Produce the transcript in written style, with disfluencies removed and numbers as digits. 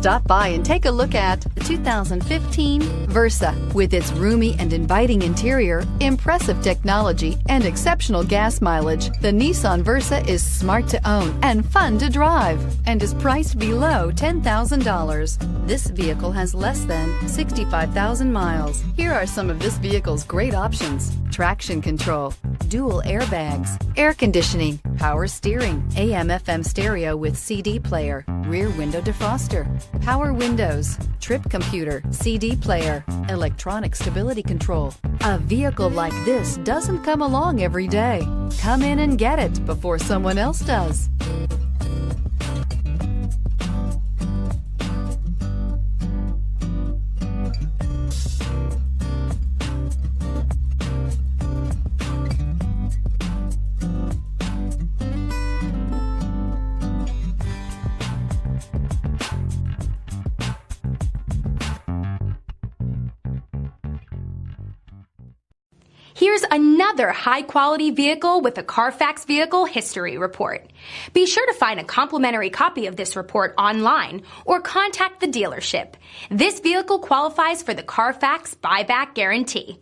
Stop by and take a look at the 2015 Versa. With its roomy and inviting interior, impressive technology, and exceptional gas mileage, the Nissan Versa is smart to own and fun to drive and is priced below $10,000. This vehicle has less than 65,000 miles. Here are some of this vehicle's great options: traction control, dual airbags, air conditioning, power steering, AM/FM stereo with CD player, rear window defroster, power windows, trip computer, CD player, electronic stability control. A vehicle like this doesn't come along every day. Come in and get it before someone else does. Here's another high-quality vehicle with a Carfax Vehicle History Report. Be sure to find a complimentary copy of this report online or contact the dealership. This vehicle qualifies for the Carfax Buyback Guarantee.